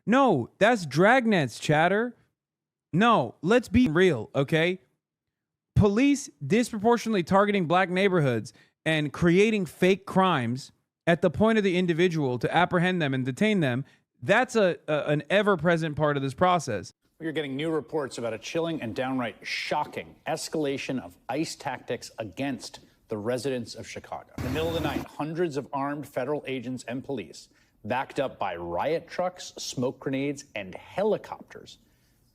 No, that's dragnets, chatter. No, let's be real, okay? Police disproportionately targeting black neighborhoods and creating fake crimes at the point of the individual to apprehend them and detain them, that's an ever-present part of this process. We're getting new reports about a chilling and downright shocking escalation of ICE tactics against the residents of Chicago. In the middle of the night, hundreds of armed federal agents and police, backed up by riot trucks, smoke grenades, and helicopters,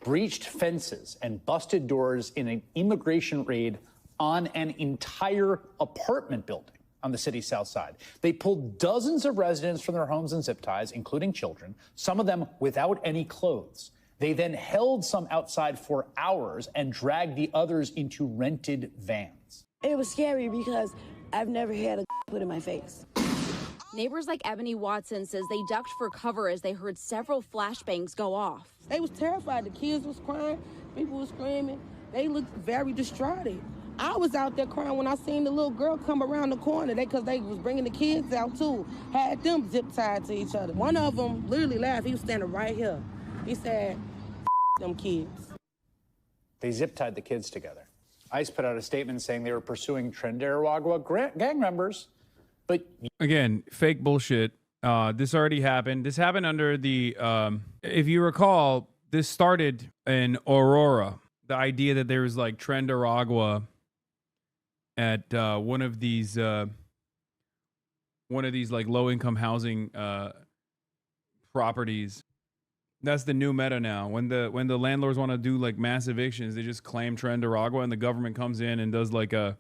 breached fences and busted doors in an immigration raid on an entire apartment building on the city's south side. They pulled dozens of residents from their homes and zip ties, including children, some of them without any clothes. They then held some outside for hours and dragged the others into rented vans. It was scary because I've never had a put in my face. Neighbors like Ebony Watson says they ducked for cover as they heard several flashbangs go off. They was terrified. The kids was crying. People was screaming. They looked very distraught. I was out there crying when I seen the little girl come around the corner. Because they was bringing the kids out too. Had them zip tied to each other. One of them literally laughed. He was standing right here. He said, them kids. They zip tied the kids together. ICE put out a statement saying they were pursuing Trinidad gang members. But again, fake bullshit. This already happened. This happened under the, if you recall, this started in Aurora. The idea that there was like Trendaragua at one of these like low income housing properties. That's the new meta now. When the landlords want to do like mass evictions, they just claim Trendaragua, and the government comes in and does like a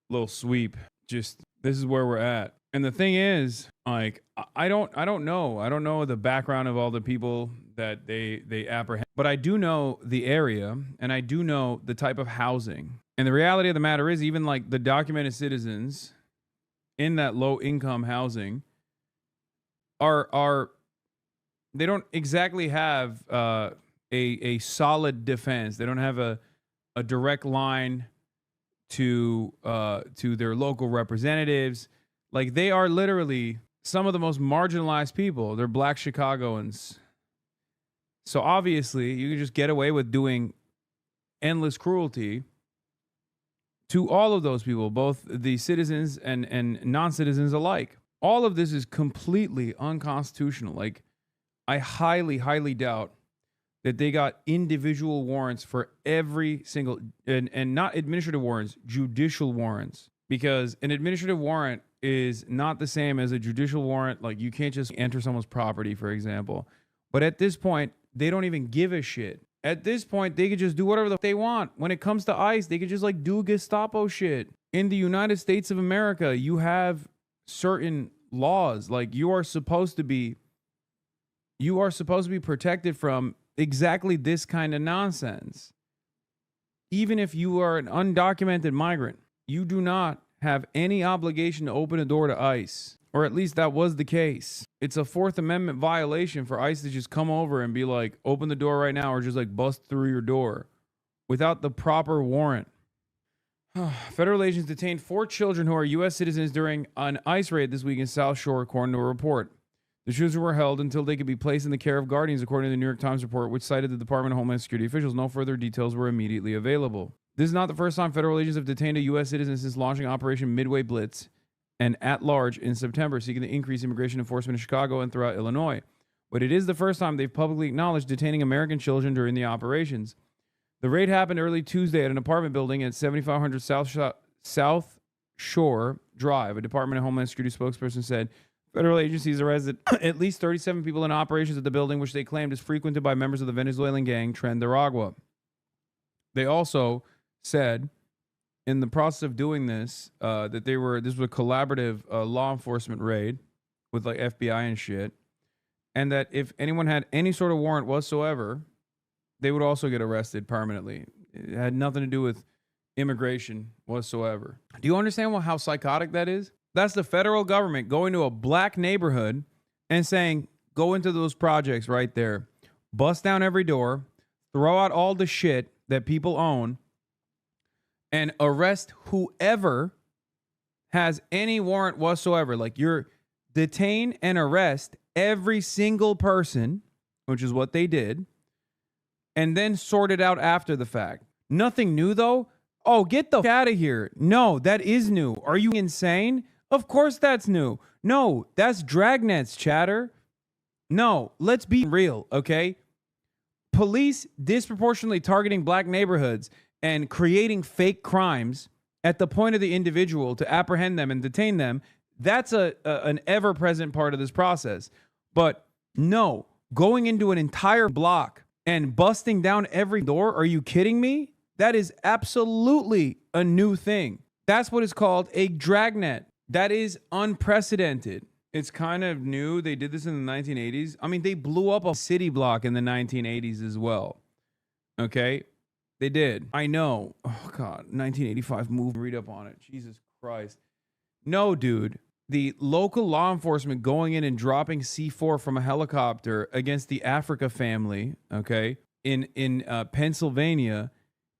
little sweep. Just this is where we're at. And the thing is, like, I don't know the background of all the people that they apprehend, but I do know the area, and I do know the type of housing. And the reality of the matter is, even like the documented citizens in that low income housing are they don't exactly have a solid defense. They don't have a direct line to their local representatives. Like, they are literally some of the most marginalized people. They're black Chicagoans. So obviously, you can just get away with doing endless cruelty to all of those people, both the citizens and non-citizens alike. All of this is completely unconstitutional. Like, I highly, highly doubt that they got individual warrants for every single, and not administrative warrants, judicial warrants. Because an administrative warrant is not the same as a judicial warrant. Like, you can't just enter someone's property, for example. But at this point, they don't even give a shit. At this point, they could just do whatever they want. When it comes to ICE, they could just like do Gestapo shit. In the United States of America, you have certain laws. Like, you are supposed to be protected from exactly this kind of nonsense. Even if you are an undocumented migrant, you do not have any obligation to open a door to ICE. Or at least that was the case. It's a Fourth Amendment violation for ICE to just come over and be like, open the door right now, or just like bust through your door without the proper warrant. Federal agents detained 4 children who are U.S. citizens during an ICE raid this week in South Shore, according to a report. The children were held until they could be placed in the care of guardians, according to the New York Times report, which cited the Department of Homeland Security officials. No further details were immediately available. This is not the first time federal agents have detained a U.S. citizen since launching Operation Midway Blitz and at large in September, seeking to increase immigration enforcement in Chicago and throughout Illinois. But it is the first time they've publicly acknowledged detaining American children during the operations. The raid happened early Tuesday at an apartment building at 7500 South Shore Drive. A Department of Homeland Security spokesperson said federal agencies arrested at least 37 people in operations at the building, which they claimed is frequented by members of the Venezuelan gang Trendaragua. They also said in the process of doing this, that this was a collaborative law enforcement raid with like FBI and shit. And that if anyone had any sort of warrant whatsoever, they would also get arrested permanently. It had nothing to do with immigration whatsoever. Do you understand how psychotic that is? That's the federal government going to a black neighborhood and saying, go into those projects right there, bust down every door, throw out all the shit that people own, and arrest whoever has any warrant whatsoever. Like, you're detain and arrest every single person which is what they did, and then sort it out after the fact. Nothing new, though. Oh, get the out of here. No, that is new. Are you insane? Of course that's new. No, that's dragnets, chatter. No, let's be real, okay? Police disproportionately targeting black neighborhoods and creating fake crimes at the point of the individual to apprehend them and detain them, that's an ever-present part of this process. But no, going into an entire block and busting down every door, are you kidding me? That is absolutely a new thing. That's what is called a dragnet. That is unprecedented. It's kind of new. They did this in the 1980s. I mean, they blew up a city block in the 1980s as well. Okay? They did. I know. Oh, God. 1985 movie. Read up on it. Jesus Christ. No, dude. The local law enforcement going in and dropping C4 from a helicopter against the Africa family, okay, in Pennsylvania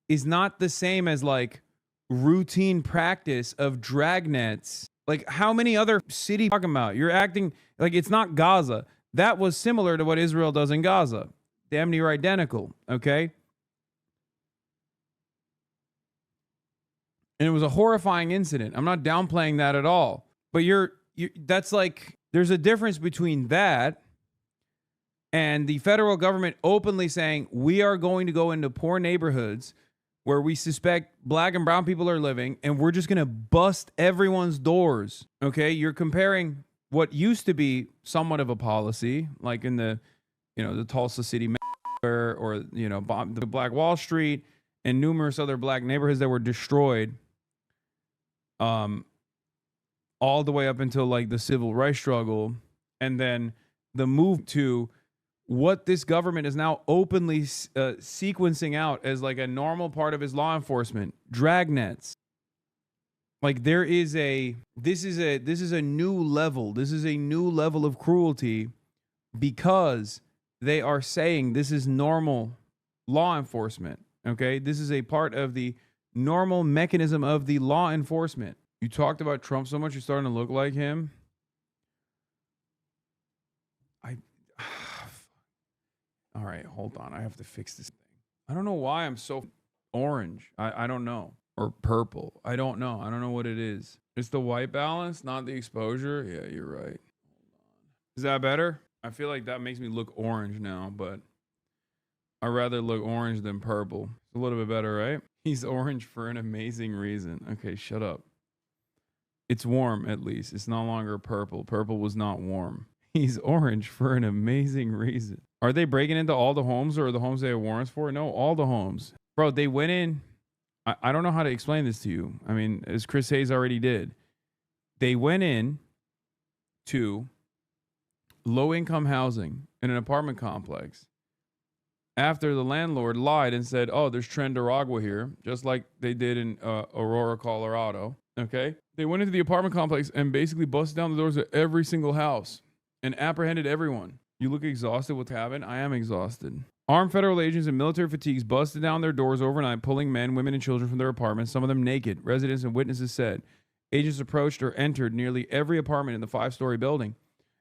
is not the same as, like, routine practice of dragnets. Like, how many other cities talking about? You're acting like it's not Gaza. That was similar to what Israel does in Gaza. Damn near identical, okay? And it was a horrifying incident. I'm not downplaying that at all. But that's like, there's a difference between that and the federal government openly saying, we are going to go into poor neighborhoods where we suspect black and brown people are living, and we're just going to bust everyone's doors. Okay? You're comparing what used to be somewhat of a policy, like in the Tulsa City or, the Black Wall Street and numerous other black neighborhoods that were destroyed, all the way up until like the civil rights struggle, and then the move to what this government is now openly sequencing out as like a normal part of his law enforcement, dragnets. Like this is a new level. This is a new level of cruelty because they are saying this is normal law enforcement. Okay, this is a part of the normal mechanism of the law enforcement. You talked about Trump so much, you're starting to look like him. All right, hold on. I have to fix this thing. I don't know why I'm so orange. I don't know. Or purple. I don't know. I don't know what it is. It's the white balance, not the exposure. Yeah, you're right. Hold on. Is that better? I feel like that makes me look orange now, but I'd rather look orange than purple. It's a little bit better, right? He's orange for an amazing reason. Okay, shut up. It's warm, at least. It's no longer purple. Purple was not warm. He's orange for an amazing reason. Are they breaking into all the homes or the homes they have warrants for? No, all the homes. Bro, they went in. I don't know how to explain this to you. I mean, as Chris Hayes already did. They went in to low-income housing in an apartment complex after the landlord lied and said, oh, there's Trendaragua here, just like they did in Aurora, Colorado. Okay? They went into the apartment complex and basically busted down the doors of every single house and apprehended everyone. You look exhausted with cabin. I am exhausted. Armed federal agents in military fatigues busted down their doors overnight, pulling men, women, and children from their apartments, some of them naked. Residents and witnesses said agents approached or entered nearly every apartment in the 5-story building,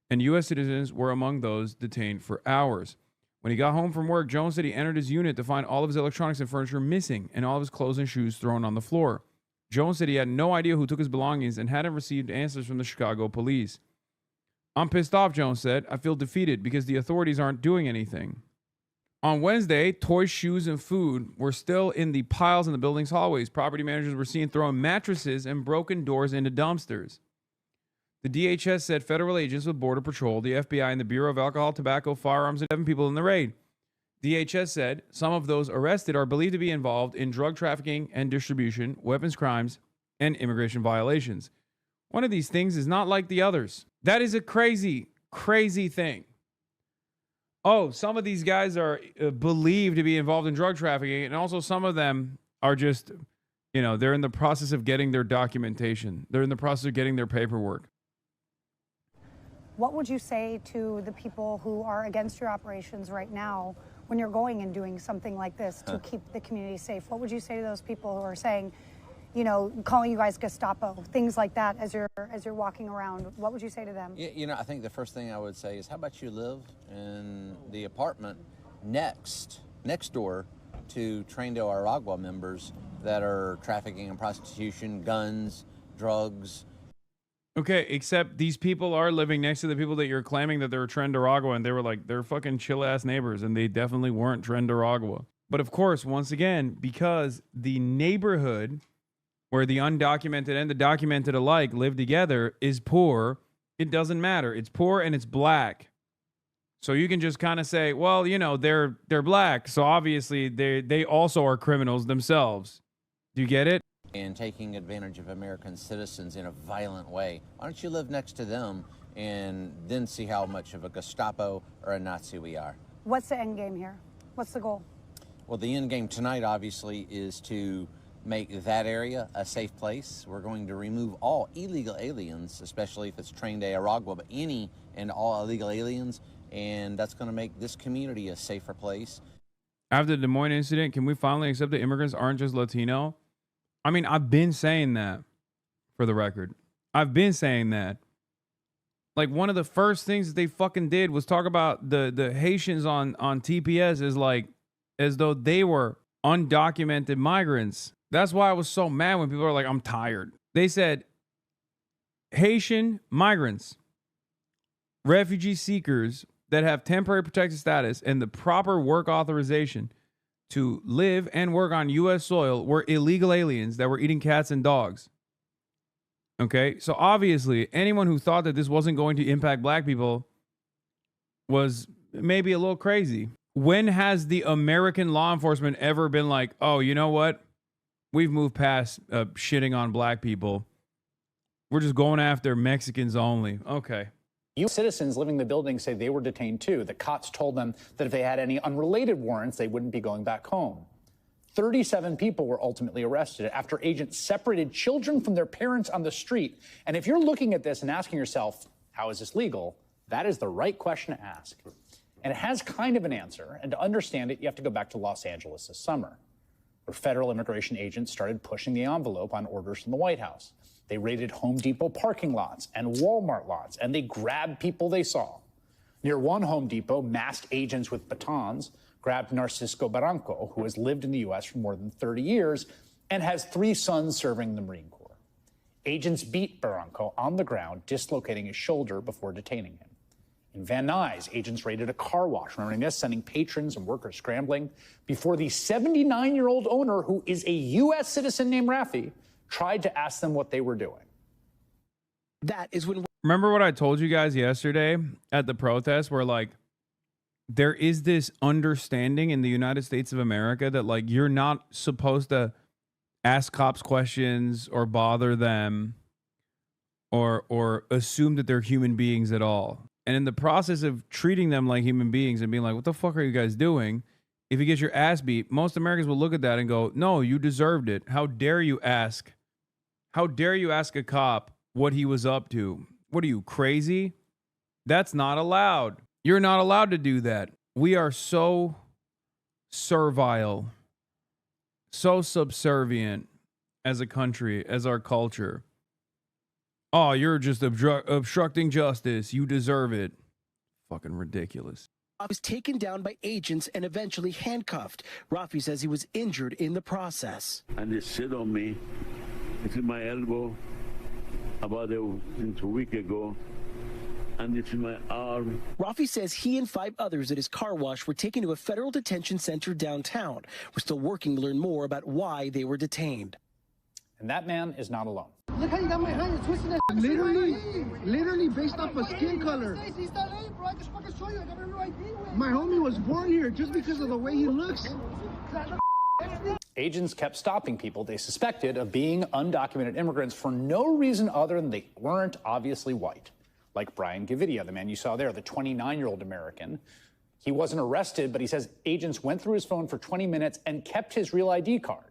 and U.S. citizens were among those detained for hours. When he got home from work, Jones said he entered his unit to find all of his electronics and furniture missing and all of his clothes and shoes thrown on the floor. Jones said he had no idea who took his belongings and hadn't received answers from the Chicago police. I'm pissed off, Jones said. I feel defeated because the authorities aren't doing anything. On Wednesday, toys, shoes, and food were still in the piles in the building's hallways. Property managers were seen throwing mattresses and broken doors into dumpsters. The DHS said federal agents with Border Patrol, the FBI, and the Bureau of Alcohol, Tobacco, Firearms, and 7 people in the raid. DHS said some of those arrested are believed to be involved in drug trafficking and distribution, weapons crimes, and immigration violations. One of these things is not like the others. That is a crazy, crazy thing. Oh, some of these guys are believed to be involved in drug trafficking, and also some of them are just, they're in the process of getting their documentation. They're in the process of getting their paperwork. What would you say to the people who are against your operations right now when you're going and doing something like this to keep the community safe? What would you say to those people who are saying, you know, calling you guys Gestapo, things like that as you're walking around. What would you say to them? You know, I think the first thing I would say is, how about you live in the apartment next door to Tren de Aragua members that are trafficking and prostitution, guns, drugs. Okay, except these people are living next to the people that you're claiming that they're Tren de Aragua, and they were like, they're fucking chill ass neighbors, and they definitely weren't Tren de Aragua. But of course, once again, because the neighborhood where the undocumented and the documented alike live together is poor, it doesn't matter. It's poor and it's black. So you can just kind of say, well, you know, they're black, so obviously they also are criminals themselves. Do you get it? And taking advantage of American citizens in a violent way. Why don't you live next to them and then see how much of a Gestapo or a Nazi we are? What's the end game here? What's the goal? Well, the end game tonight, obviously, is to make that area a safe place. We're going to remove all illegal aliens, especially if it's Tren de Aragua, but any and all illegal aliens, and that's going to make this community a safer place. After the Des Moines incident, can we finally accept that immigrants aren't just Latino? I mean, I've been saying that, for the record. I've been saying that. Like, one of the first things that they fucking did was talk about the Haitians on TPS as though they were undocumented migrants. That's why I was so mad when people are like, I'm tired. They said, Haitian migrants, refugee seekers that have temporary protected status and the proper work authorization to live and work on U.S. soil were illegal aliens that were eating cats and dogs. Okay, so obviously anyone who thought that this wasn't going to impact black people was maybe a little crazy. When has the American law enforcement ever been like, oh, you know what? We've moved past shitting on black people. We're just going after Mexicans only. Okay. U.S. citizens living in the building say they were detained too. The cops told them that if they had any unrelated warrants, they wouldn't be going back home. 37 people were ultimately arrested after agents separated children from their parents on the street. And if you're looking at this and asking yourself, how is this legal? That is the right question to ask. And it has kind of an answer. And to understand it, you have to go back to Los Angeles this summer, where federal immigration agents started pushing the envelope on orders from the White House. They raided Home Depot parking lots and Walmart lots, and they grabbed people they saw. Near one Home Depot, masked agents with batons grabbed Narcisco Barranco, who has lived in the U.S. for more than 30 years and has 3 sons serving in the Marine Corps. Agents beat Barranco on the ground, dislocating his shoulder before detaining him. In Van Nuys, agents raided a car wash, remembering this, sending patrons and workers scrambling before the 79-year-old owner, who is a U.S. citizen named Rafi, tried to ask them what they were doing. That is when... Remember what I told you guys yesterday at the protest where, like, there is this understanding in the United States of America that, like, you're not supposed to ask cops questions or bother them or assume that they're human beings at all. And in the process of treating them like human beings and being like, what the fuck are you guys doing? If you get your ass beat, most Americans will look at that and go, no, you deserved it. How dare you ask? How dare you ask a cop what he was up to? What are you, crazy? That's not allowed. You're not allowed to do that. We are so servile, so subservient as a country, as our culture. Oh, you're just obstructing justice. You deserve it. Fucking ridiculous. I was taken down by agents and eventually handcuffed. Rafi says he was injured in the process. And they sit on me. This is my elbow about a week ago. And this is my arm. Rafi says he and 5 others at his car wash were taken to a federal detention center downtown. We're still working to learn more about why they were detained. And that man is not alone. Look how you got my hand. You're twisting that. Literally based off of skin color. My homie was born here just because of the way he looks. Agents kept stopping people they suspected of being undocumented immigrants for no reason other than they weren't obviously white. Like Brian Gavidia, the man you saw there, the 29-year-old American. He wasn't arrested, but he says agents went through his phone for 20 minutes and kept his real ID card.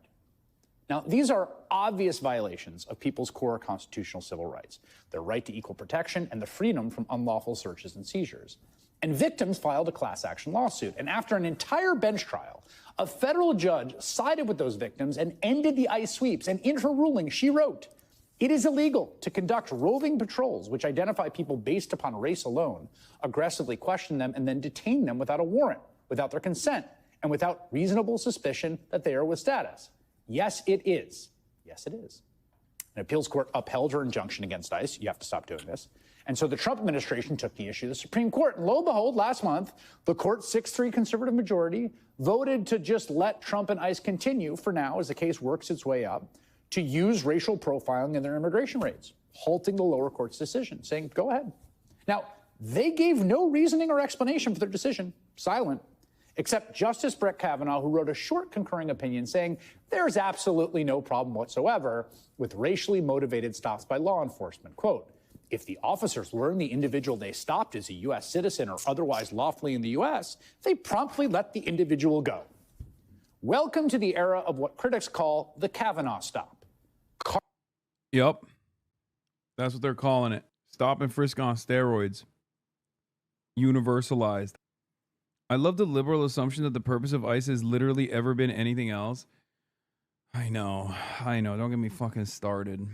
Now, these are obvious violations of people's core constitutional civil rights, their right to equal protection and the freedom from unlawful searches and seizures. And victims filed a class action lawsuit. And after an entire bench trial, a federal judge sided with those victims and ended the ICE sweeps. And in her ruling, she wrote, "It is illegal to conduct roving patrols which identify people based upon race alone, aggressively question them, and then detain them without a warrant, without their consent, and without reasonable suspicion that they are with status." Yes, it is. Yes, it is. An appeals court upheld her injunction against ICE. You have to stop doing this. And so the Trump administration took the issue to the Supreme Court. And lo and behold, last month, the court's 6-3 conservative majority voted to just let Trump and ICE continue for now, as the case works its way up, to use racial profiling in their immigration raids, halting the lower court's decision, saying, go ahead. Now, they gave no reasoning or explanation for their decision, silent, except Justice Brett Kavanaugh, who wrote a short concurring opinion saying there's absolutely no problem whatsoever with racially motivated stops by law enforcement. Quote, "If the officers learn the individual they stopped is a U.S. citizen or otherwise lawfully in the U.S., they promptly let the individual go." Welcome to the era of what critics call the Kavanaugh stop. Yep. That's what they're calling it. Stop and frisk on steroids. Universalized. I love the liberal assumption that the purpose of ICE has literally ever been anything else. I know. Don't get me fucking started.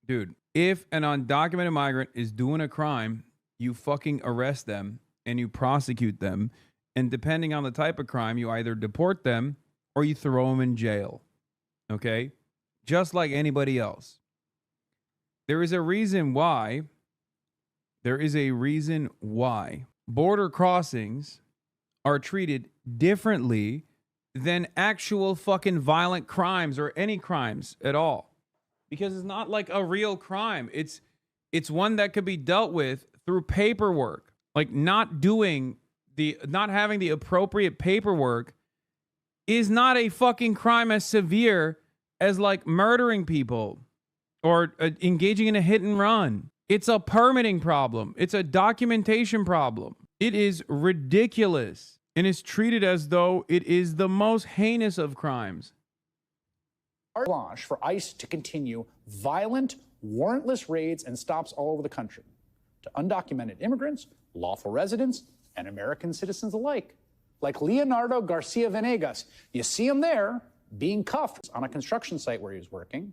Dude, if an undocumented migrant is doing a crime, you fucking arrest them and you prosecute them. And depending on the type of crime, you either deport them or you throw them in jail. Okay? Just like anybody else. There is a reason why border crossings are treated differently than actual fucking violent crimes or any crimes at all. Because it's not like a real crime. It's one that could be dealt with through paperwork. Like not having the appropriate paperwork is not a fucking crime as severe as like murdering people or engaging in a hit and run. It's a permitting problem. It's a documentation problem. It is ridiculous and is treated as though it is the most heinous of crimes. Carte blanche for ICE to continue violent, warrantless raids and stops all over the country to undocumented immigrants, lawful residents, and American citizens alike. Like Leonardo Garcia Venegas. You see him there being cuffed on a construction site where he was working.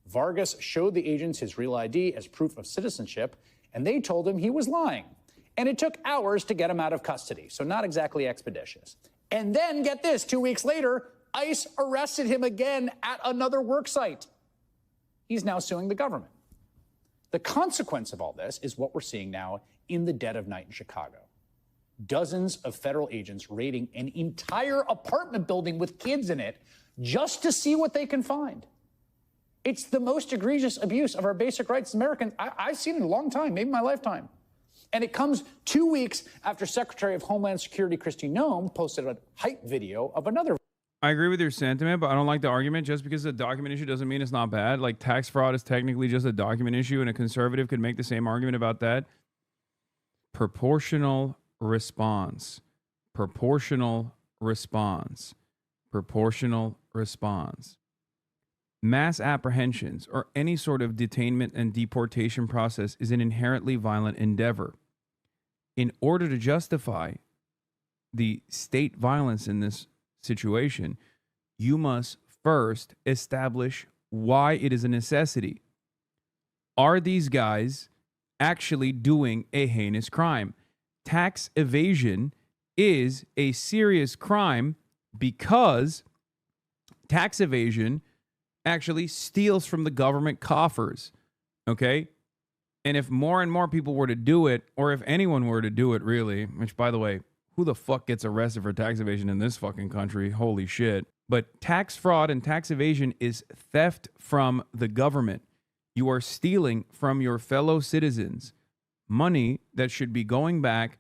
Vargas showed the agents his real ID as proof of citizenship, and they told him he was lying. And it took hours to get him out of custody, so not exactly expeditious. And then, get this, 2 weeks later, ICE arrested him again at another work site. He's now suing the government. The consequence of all this is what we're seeing now in the dead of night in Chicago. Dozens of federal agents raiding an entire apartment building with kids in it just to see what they can find. It's the most egregious abuse of our basic rights as Americans I've seen in a long time, maybe my lifetime. And it comes 2 weeks after Secretary of Homeland Security Kristi Noem posted a hype video of another. I agree with your sentiment, but I don't like the argument. Just because it's a document issue doesn't mean it's not bad. Like tax fraud is technically just a document issue, and a conservative could make the same argument about that. Proportional response. Proportional response. Proportional response. Mass apprehensions or any sort of detainment and deportation process is an inherently violent endeavor. In order to justify the state violence in this situation, you must first establish why it is a necessity. Are these guys actually doing a heinous crime? Tax evasion is a serious crime because tax evasion actually steals from the government coffers, okay? And if more and more people were to do it, or if anyone were to do it really, which by the way, who the fuck gets arrested for tax evasion in this fucking country? Holy shit. But tax fraud and tax evasion is theft from the government. You are stealing from your fellow citizens money that should be going back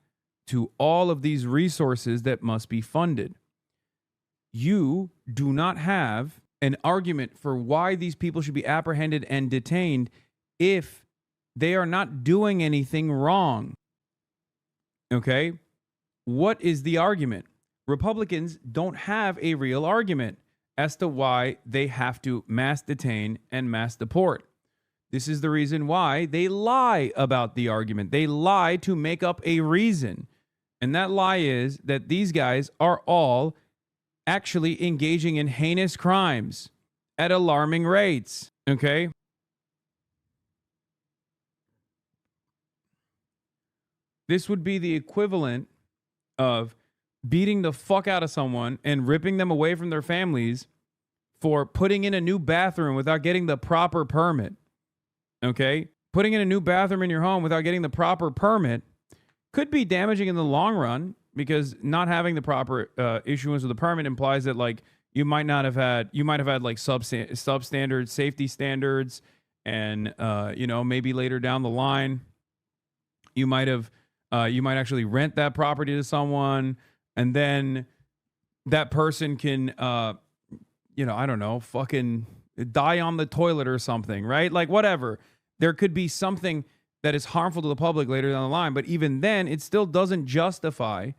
to all of these resources that must be funded. You do not have an argument for why these people should be apprehended and detained if they are not doing anything wrong. Okay? What is the argument? Republicans don't have a real argument as to why they have to mass detain and mass deport. This is the reason why they lie about the argument. They lie to make up a reason. And that lie is that these guys are all actually engaging in heinous crimes at alarming rates. Okay? This would be the equivalent of beating the fuck out of someone and ripping them away from their families for putting in a new bathroom without getting the proper permit. Okay? Putting in a new bathroom in your home without getting the proper permit could be damaging in the long run, because not having the proper issuance of the permit implies that, like, you might have had like substandard safety standards, and maybe later down the line you might actually rent that property to someone, and then that person can I don't know, fucking die on the toilet or something, right? Like, whatever. There could be something that is harmful to the public later down the line, but even then, it still doesn't justify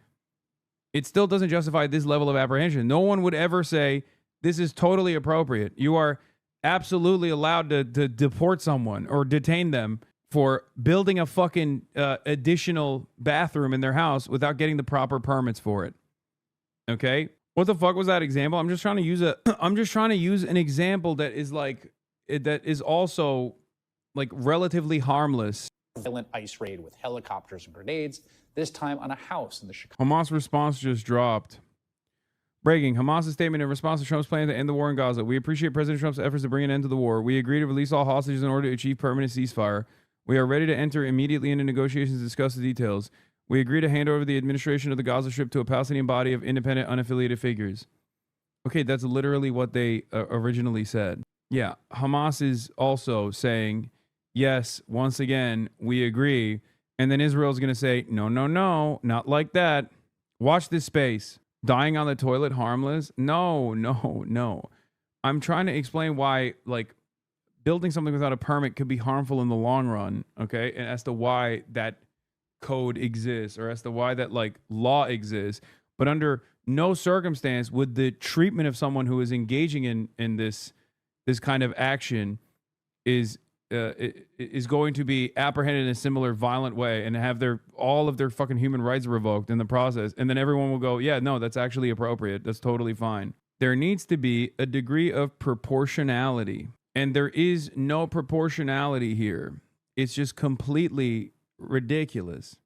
this level of apprehension. No one would ever say this is totally appropriate. You are absolutely allowed to deport someone or detain them for building a fucking additional bathroom in their house without getting the proper permits for it. Okay? What the fuck was that example? I'm just trying to use an example that is also like relatively harmless. Violent ICE raid with helicopters and grenades, this time on a house in the Chicago. Hamas response just dropped. Breaking. Hamas's statement in response to Trump's plan to end the war in Gaza. We appreciate President Trump's efforts to bring an end to the war. We agree to release all hostages in order to achieve permanent ceasefire. We are ready to enter immediately into negotiations to discuss the details. We agree to hand over the administration of the Gaza Strip to a Palestinian body of independent, unaffiliated figures. Okay, that's literally what they originally said. Yeah, Hamas is also saying, yes, once again, we agree. And then Israel's going to say, no, not like that. Watch this space. Dying on the toilet, harmless? No. I'm trying to explain why, like, building something without a permit could be harmful in the long run, okay? And as to why that code exists, or as to why that, like, law exists. But under no circumstance would the treatment of someone who is engaging in this kind of action is going to be apprehended in a similar violent way and have all of their fucking human rights revoked in the process. And then everyone will go, yeah, no, that's actually appropriate. That's totally fine. There needs to be a degree of proportionality. And there is no proportionality here. It's just completely ridiculous.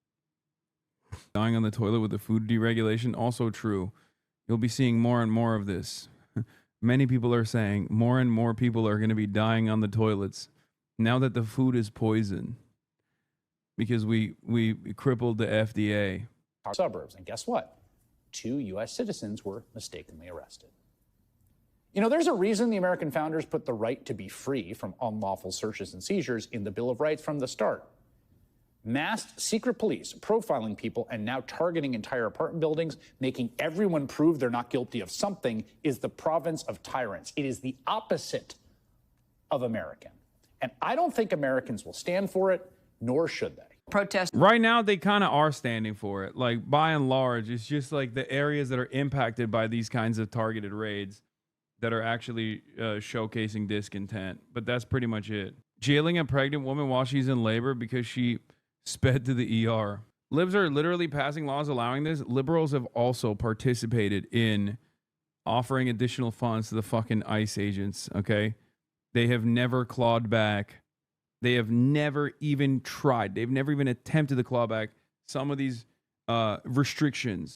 Dying on the toilet with the food deregulation, also true. You'll be seeing more and more of this. Many people are saying more and more people are going to be dying on the toilets now that the food is poison, because we crippled the FDA. Suburbs. And guess what? 2 U.S. citizens were mistakenly arrested. You know, there's a reason the American founders put the right to be free from unlawful searches and seizures in the Bill of Rights from the start. Masked secret police profiling people and now targeting entire apartment buildings, making everyone prove they're not guilty of something, is the province of tyrants. It is the opposite of American. And I don't think Americans will stand for it, nor should they. Protest. Right now, they kind of are standing for it. Like, by and large, it's just like the areas that are impacted by these kinds of targeted raids that are actually showcasing discontent. But that's pretty much it. Jailing a pregnant woman while she's in labor because she sped to the ER. Libs are literally passing laws allowing this. Liberals have also participated in offering additional funds to the fucking ICE agents, okay? They have never clawed back. They have never even tried. They've never even attempted to claw back some of these restrictions